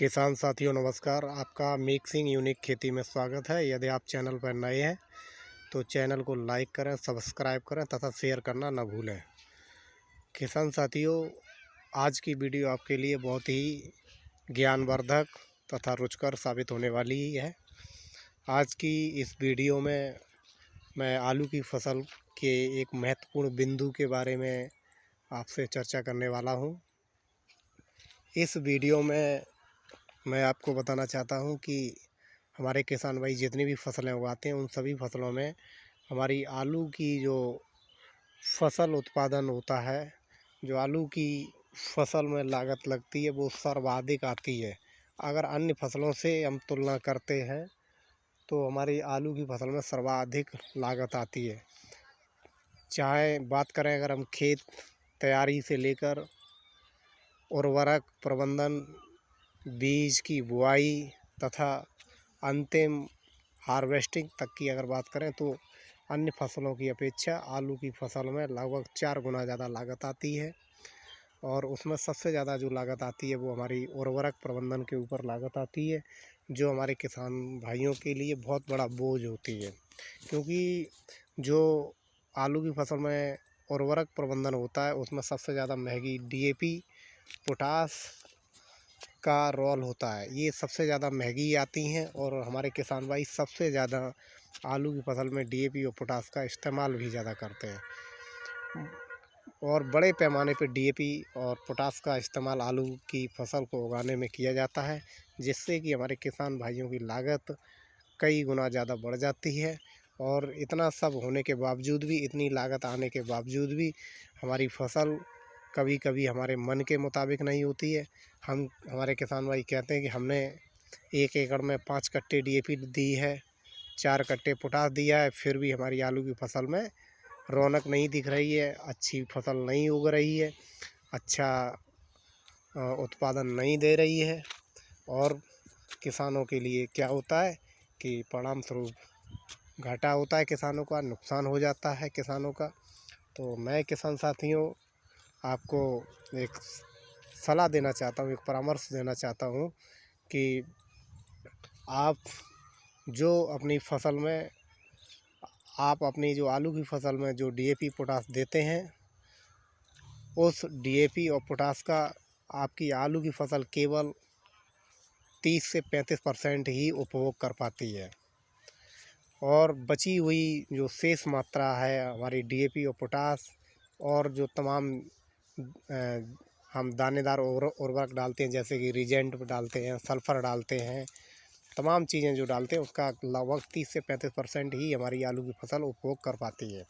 किसान साथियों नमस्कार। आपका मिक्सिंग यूनिक खेती में स्वागत है। यदि आप चैनल पर नए हैं तो चैनल को लाइक करें, सब्सक्राइब करें तथा शेयर करना न भूलें। किसान साथियों, आज की वीडियो आपके लिए बहुत ही ज्ञानवर्धक तथा रुचिकर साबित होने वाली है। आज की इस वीडियो में मैं आलू की फसल के एक महत्वपूर्ण बिंदु के बारे में आपसे चर्चा करने वाला हूं। इस वीडियो में मैं आपको बताना चाहता हूं कि हमारे किसान भाई जितनी भी फसलें उगाते हैं उन सभी फसलों में हमारी आलू की जो फसल उत्पादन होता है, जो आलू की फसल में लागत लगती है वो सर्वाधिक आती है। अगर अन्य फसलों से हम तुलना करते हैं तो हमारी आलू की फसल में सर्वाधिक लागत आती है। चाहे बात करें अगर हम खेत तैयारी से लेकर उर्वरक प्रबंधन, बीज की बुआई तथा अंतिम हार्वेस्टिंग तक की अगर बात करें तो अन्य फसलों की अपेक्षा आलू की फसल में लगभग 4 गुना ज़्यादा लागत आती है। और उसमें सबसे ज़्यादा जो लागत आती है वो हमारी उर्वरक प्रबंधन के ऊपर लागत आती है, जो हमारे किसान भाइयों के लिए बहुत बड़ा बोझ होती है। क्योंकि जो आलू की फसल में उर्वरक प्रबंधन होता है उसमें सबसे ज़्यादा महंगी डीएपी, पोटास का रोल होता है। ये सबसे ज़्यादा महंगी आती हैं और हमारे किसान भाई सबसे ज़्यादा आलू की फसल में डीएपी और पोटास का इस्तेमाल भी ज़्यादा करते हैं। और बड़े पैमाने पर डीएपी और पोटास का इस्तेमाल आलू की फसल को उगाने में किया जाता है, जिससे कि हमारे किसान भाइयों की लागत कई गुना ज़्यादा बढ़ जाती है। और इतना सब होने के बावजूद भी, इतनी लागत आने के बावजूद भी हमारी फसल कभी कभी हमारे मन के मुताबिक नहीं होती है। हमारे किसान भाई कहते हैं कि हमने 1 एकड़ में 5 कट्टे डीएपी दी है, 4 कट्टे पोटास दिया है, फिर भी हमारी आलू की फसल में रौनक नहीं दिख रही है, अच्छी फसल नहीं उग रही है, अच्छा उत्पादन नहीं दे रही है। और किसानों के लिए क्या होता है कि परिणाम स्वरूप घाटा होता है, किसानों का नुकसान हो जाता है किसानों का। तो मैं किसान साथियों आपको एक सलाह देना चाहता हूँ, एक परामर्श देना चाहता हूँ कि आप जो अपनी फसल में, आप अपनी जो आलू की फसल में जो डीएपी पोटास देते हैं, उस डीएपी और पोटास का आपकी आलू की फसल केवल 30 से 35% ही उपभोग कर पाती है। और बची हुई जो शेष मात्रा है हमारी डीएपी और पोटास और जो तमाम हम दानेदार उर्वरक डालते हैं, जैसे कि रीजेंट डालते हैं, सल्फ़र डालते हैं, तमाम चीज़ें जो डालते हैं उसका लगभग 30 से 35% ही हमारी आलू की फसल उपभोग कर पाती है।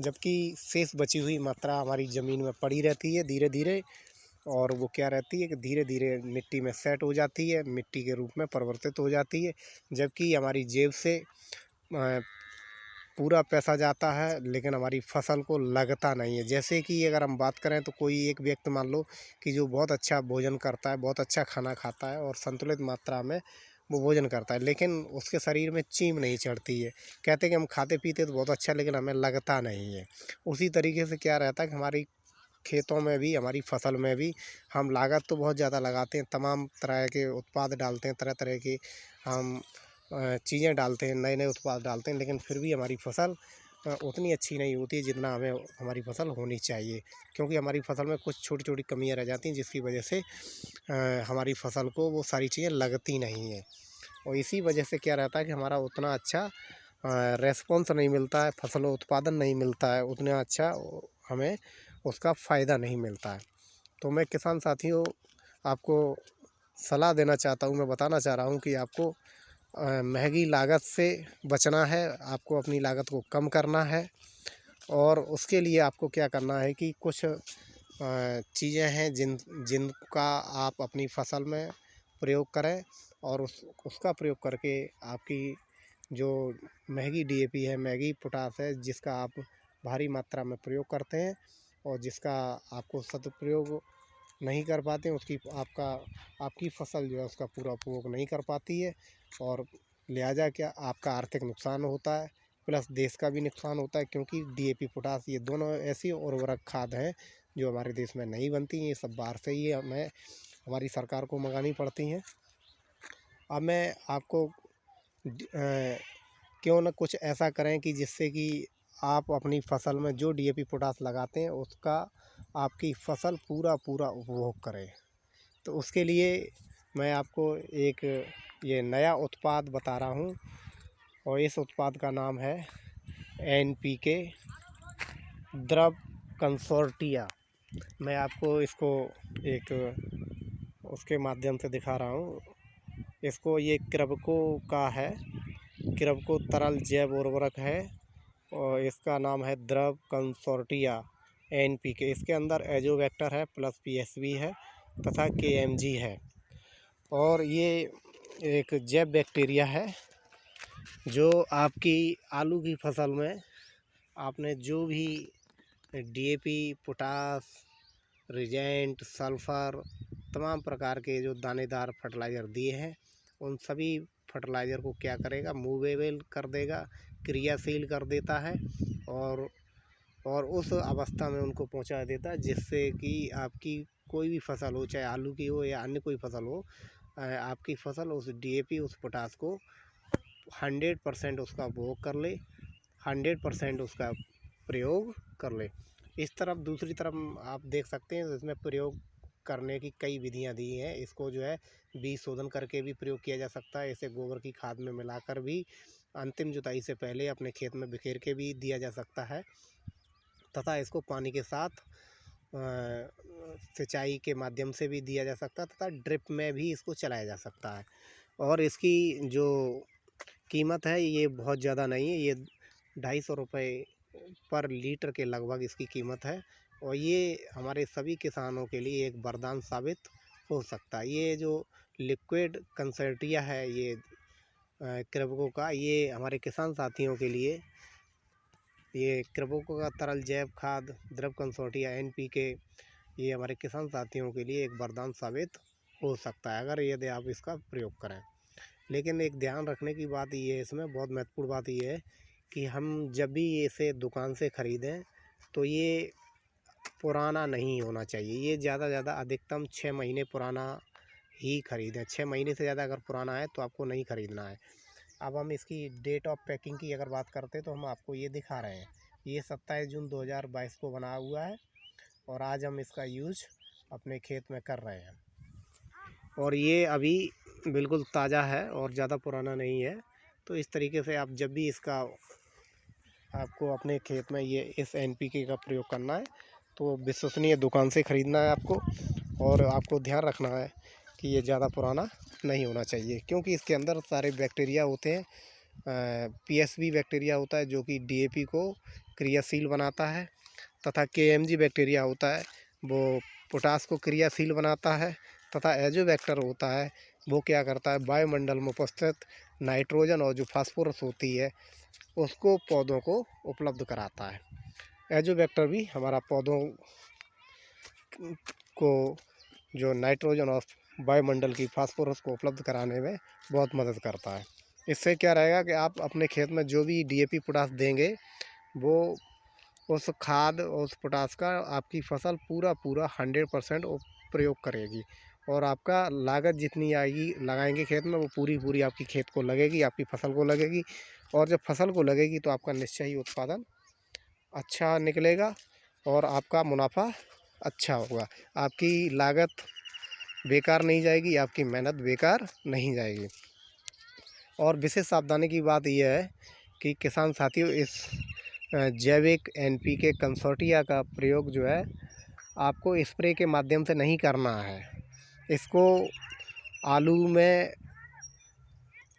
जबकि शेष बची हुई मात्रा हमारी ज़मीन में पड़ी रहती है धीरे धीरे, और वो क्या रहती है कि धीरे धीरे मिट्टी में सेट हो जाती है, मिट्टी के रूप में परिवर्तित हो जाती है, जबकि हमारी जेब से पूरा पैसा जाता है लेकिन हमारी फसल को लगता नहीं है। जैसे कि अगर हम बात करें तो कोई एक व्यक्ति मान लो कि जो बहुत अच्छा भोजन करता है, बहुत अच्छा खाना खाता है और संतुलित मात्रा में वो भोजन करता है, लेकिन उसके शरीर में चीम नहीं चढ़ती है। कहते हैं कि हम खाते पीते तो बहुत अच्छा, लेकिन हमें लगता नहीं है। उसी तरीके से क्या रहता है कि हमारी खेतों में भी, हमारी फसल में भी हम लागत तो बहुत ज़्यादा लगाते हैं, तमाम तरह के उत्पाद डालते हैं, तरह तरह के हम चीज़ें डालते हैं, नए नए उत्पाद डालते हैं, लेकिन फिर भी हमारी फसल उतनी अच्छी नहीं होती जितना हमें हमारी फसल होनी चाहिए। क्योंकि हमारी फसल में कुछ छोटी छोटी कमियां रह जाती हैं, जिसकी वजह से हमारी फसल को वो सारी चीज़ें लगती नहीं हैं। और इसी वजह से क्या रहता है कि हमारा उतना अच्छा रेस्पॉन्स नहीं मिलता है, फसल उत्पादन नहीं मिलता है, उतना अच्छा हमें उसका फ़ायदा नहीं मिलता है। तो मैं किसान साथियों आपको सलाह देना चाहता हूँ, मैं बताना चाह रहा हूँ कि आपको महंगी लागत से बचना है, आपको अपनी लागत को कम करना है। और उसके लिए आपको क्या करना है कि कुछ चीज़ें हैं जिनका आप अपनी फसल में प्रयोग करें, और उसका प्रयोग करके आपकी जो महंगी डीएपी है, महंगी पोटास है, जिसका आप भारी मात्रा में प्रयोग करते हैं और जिसका आपको सदुपयोग नहीं कर पाते हैं, आपकी फसल जो है उसका पूरा उपयोग नहीं कर पाती है। और लिहाजा क्या आपका आर्थिक नुकसान होता है, प्लस देश का भी नुकसान होता है। क्योंकि डीएपी पोटास ये दोनों ऐसी उर्वरक खाद हैं जो हमारे देश में नहीं बनती, ये सब बाहर से ही हमें हमारी सरकार को मंगानी पड़ती हैं। अब मैं आपको क्यों न कुछ ऐसा करें कि जिससे कि आप अपनी फसल में जो डीएपी पोटास लगाते हैं उसका आपकी फसल पूरा उपभोग करे। तो उसके लिए मैं आपको एक ये नया उत्पाद बता रहा हूँ, और इस उत्पाद का नाम है एनपीके द्रव कंसोर्टिया। मैं आपको इसको एक उसके माध्यम से दिखा रहा हूँ। इसको ये क्रेबको का है, क्रेबको तरल जैव उर्वरक है, और इसका नाम है द्रव कंसोर्टिया एनपीके। इसके अंदर एजोवेक्टर है, प्लस पीएसवी है तथा केएमजी है। और ये एक जैव बैक्टीरिया है जो आपकी आलू की फसल में आपने जो भी डीएपी, पोटास, रिजेंट, सल्फ़र, तमाम प्रकार के जो दानेदार फर्टिलाइज़र दिए हैं, उन सभी फर्टिलाइज़र को क्या करेगा, मूवेबल कर देगा, क्रियाशील कर देता है, और उस अवस्था में उनको पहुंचा देता है जिससे कि आपकी कोई भी फसल हो, चाहे आलू की हो या अन्य कोई फसल हो, आपकी फसल उस डीएपी, उस पोटास को 100% उसका उपभोग कर ले, 100% उसका प्रयोग कर ले। इस तरफ दूसरी तरफ आप देख सकते हैं इसमें प्रयोग करने की कई विधियां दी हैं। इसको जो है बीज शोधन करके भी प्रयोग किया जा सकता है। इसे गोबर की खाद में मिलाकर भी अंतिम जुताई से पहले अपने खेत में बिखेर के भी दिया जा सकता है, तथा इसको पानी के साथ सिंचाई के माध्यम से भी दिया जा सकता है, तथा ड्रिप में भी इसको चलाया जा सकता है। और इसकी जो कीमत है ये बहुत ज़्यादा नहीं है, ये 250 रुपये पर लीटर के लगभग इसकी कीमत है, और ये हमारे सभी किसानों के लिए एक वरदान साबित हो सकता है। ये जो लिक्विड कंसर्टिया है, ये क्रेबको का, ये हमारे किसान साथियों के लिए, ये क्रेबको का तरल जैव खाद द्रव कंसोर्टिया एनपीके, ये हमारे किसान साथियों के लिए एक वरदान साबित हो सकता है अगर यदि आप इसका प्रयोग करें। लेकिन एक ध्यान रखने की बात ये है, इसमें बहुत महत्वपूर्ण बात ये है कि हम जब भी इसे दुकान से ख़रीदें तो ये पुराना नहीं होना चाहिए। ये ज़्यादा अधिकतम 6 महीने पुराना ही ख़रीदें। 6 महीने से ज़्यादा अगर पुराना है तो आपको नहीं ख़रीदना है। अब हम इसकी डेट ऑफ पैकिंग की अगर बात करते हैं तो हम आपको ये दिखा रहे हैं। ये 27 जून 2022 को बना हुआ है, और आज हम इसका यूज अपने खेत में कर रहे हैं, और ये अभी बिल्कुल ताज़ा है और ज़्यादा पुराना नहीं है। तो इस तरीके से आप जब भी इसका आपको अपने खेत में ये इस एनपीके का प्रयोग करना है तो विश्वसनीय दुकान से ख़रीदना है आपको, और आपको ध्यान रखना है कि ये ज़्यादा पुराना नहीं होना चाहिए, क्योंकि इसके अंदर सारे बैक्टीरिया होते हैं। पीएसवी बैक्टीरिया होता है जो कि डीएपी को क्रियाशील बनाता है, तथा केएमजी बैक्टीरिया होता है वो पोटास को क्रियाशील बनाता है, तथा एजोबैक्टर होता है वो क्या करता है, वायुमंडल में उपस्थित नाइट्रोजन और जो फास्फोरस होती है उसको पौधों को उपलब्ध कराता है। एजोबैक्टर भी हमारा पौधों को जो नाइट्रोजन और वायुमंडल की फास्फोरस को उपलब्ध कराने में बहुत मदद करता है। इससे क्या रहेगा कि आप अपने खेत में जो भी डीएपी पोटास देंगे वो उस खाद और उस पोटास का आपकी फसल पूरा 100% प्रयोग करेगी, और आपका लागत जितनी आएगी लगाएंगे खेत में वो पूरी आपकी खेत को लगेगी, आपकी फसल को लगेगी। और जब फसल को लगेगी तो आपका निश्चय ही उत्पादन अच्छा निकलेगा और आपका मुनाफा अच्छा होगा। आपकी लागत बेकार नहीं जाएगी, आपकी मेहनत बेकार नहीं जाएगी। और विशेष सावधानी की बात यह है कि किसान साथियों, इस जैविक एनपीके कंसोर्टिया का प्रयोग जो है आपको स्प्रे के माध्यम से नहीं करना है। इसको आलू में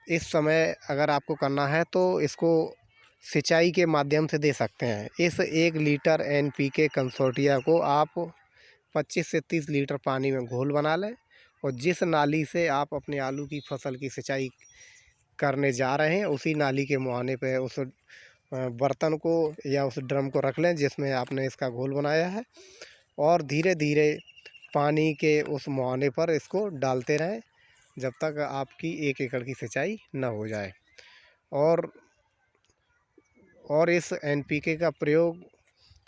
इस समय अगर आपको करना है तो इसको सिंचाई के माध्यम से दे सकते हैं। इस 1 लीटर एनपीके कंसोर्टिया को आप 25 से 30 लीटर पानी में घोल बना लें, और जिस नाली से आप अपने आलू की फसल की सिंचाई करने जा रहे हैं उसी नाली के मुहाने पे उस बर्तन को या उस ड्रम को रख लें जिसमें आपने इसका घोल बनाया है, और धीरे धीरे पानी के उस मुहाने पर इसको डालते रहें जब तक आपकी 1 एकड़ की सिंचाई न हो जाए। और इस एनपीके का प्रयोग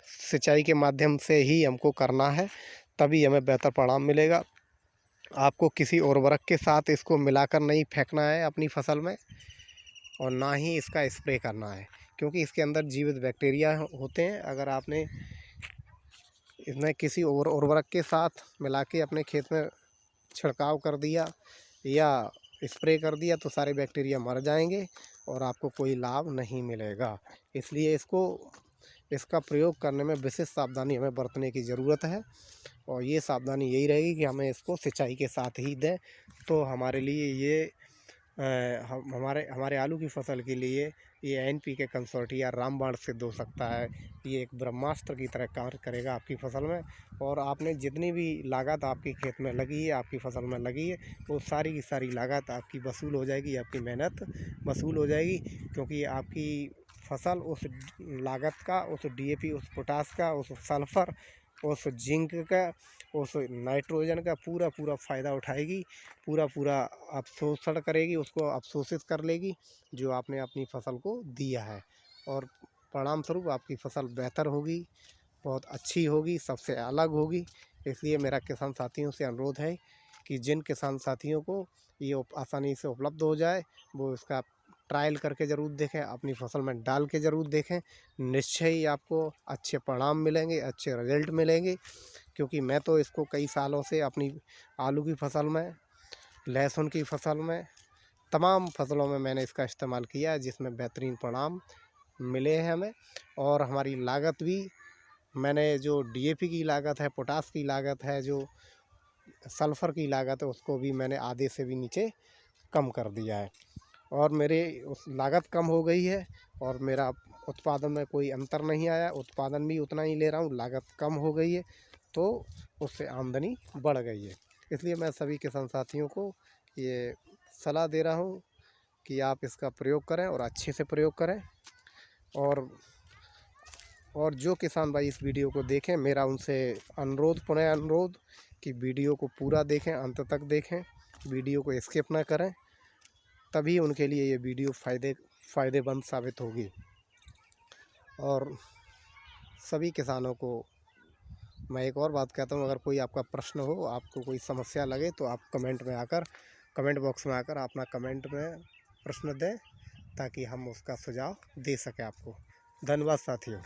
सिंचाई के माध्यम से ही हमको करना है, तभी हमें बेहतर परिणाम मिलेगा। आपको किसी उर्वरक के साथ इसको मिलाकर नहीं फेंकना है अपनी फसल में, और ना ही इसका स्प्रे करना है, क्योंकि इसके अंदर जीवित बैक्टीरिया होते हैं। अगर आपने इसमें किसी और उर्वरक के साथ मिला के अपने खेत में छिड़काव कर दिया या स्प्रे कर दिया तो सारे बैक्टीरिया मर जाएंगे और आपको कोई लाभ नहीं मिलेगा। इसलिए इसका प्रयोग करने में विशेष सावधानी हमें बरतने की ज़रूरत है, और ये सावधानी यही रहेगी कि हमें इसको सिंचाई के साथ ही दें। तो हमारे लिए ये हमारे हमारे आलू की फसल के लिए ये एनपीके कंसोर्टिया रामबाण सिद्ध हो सकता है। ये एक ब्रह्मास्त्र की तरह कार्य करेगा आपकी फसल में, और आपने जितनी भी लागत आपके खेत में लगी है, आपकी फसल में लगी है, वो सारी की सारी लागत आपकी वसूल हो जाएगी, आपकी मेहनत वसूल हो जाएगी। क्योंकि आपकी फसल उस लागत का, उस डीएपी, उस पोटास का, उस सल्फ़र, उस जिंक का, उस नाइट्रोजन का पूरा पूरा फ़ायदा उठाएगी, पूरा पूरा अवशोषण करेगी, उसको अवशोषित कर लेगी जो आपने अपनी फसल को दिया है, और परिणाम स्वरूप आपकी फसल बेहतर होगी, बहुत अच्छी होगी, सबसे अलग होगी। इसलिए मेरा किसान साथियों से अनुरोध है कि जिन किसान साथियों को ये आसानी से उपलब्ध हो जाए, वो इसका ट्रायल करके ज़रूर देखें, अपनी फसल में डाल के ज़रूर देखें। निश्चय ही आपको अच्छे परिणाम मिलेंगे, अच्छे रिजल्ट मिलेंगे। क्योंकि मैं तो इसको कई सालों से अपनी आलू की फसल में, लहसुन की फसल में, तमाम फसलों में मैंने इसका इस्तेमाल किया है, जिसमें बेहतरीन परिणाम मिले हैं हमें। और हमारी लागत भी, मैंने जो डीएपी की लागत है, पोटास की लागत है, जो सल्फ़र की लागत है, उसको भी मैंने आधे से भी नीचे कम कर दिया है, और मेरे उस लागत कम हो गई है, और मेरा उत्पादन में कोई अंतर नहीं आया। उत्पादन भी उतना ही ले रहा हूँ, लागत कम हो गई है, तो उससे आमदनी बढ़ गई है। इसलिए मैं सभी किसान साथियों को ये सलाह दे रहा हूँ कि आप इसका प्रयोग करें, और अच्छे से प्रयोग करें। और जो किसान भाई इस वीडियो को देखें, मेरा उनसे अनुरोध, पुनः अनुरोध, कि वीडियो को पूरा देखें, अंत तक देखें, वीडियो को स्किप ना करें, तभी उनके लिए ये वीडियो फ़ायदेमंद साबित होगी। और सभी किसानों को मैं एक और बात कहता हूँ, अगर कोई आपका प्रश्न हो, आपको कोई समस्या लगे, तो आप कमेंट बॉक्स में आकर अपना कमेंट में प्रश्न दें, ताकि हम उसका सुझाव दे सकें आपको। धन्यवाद साथियों।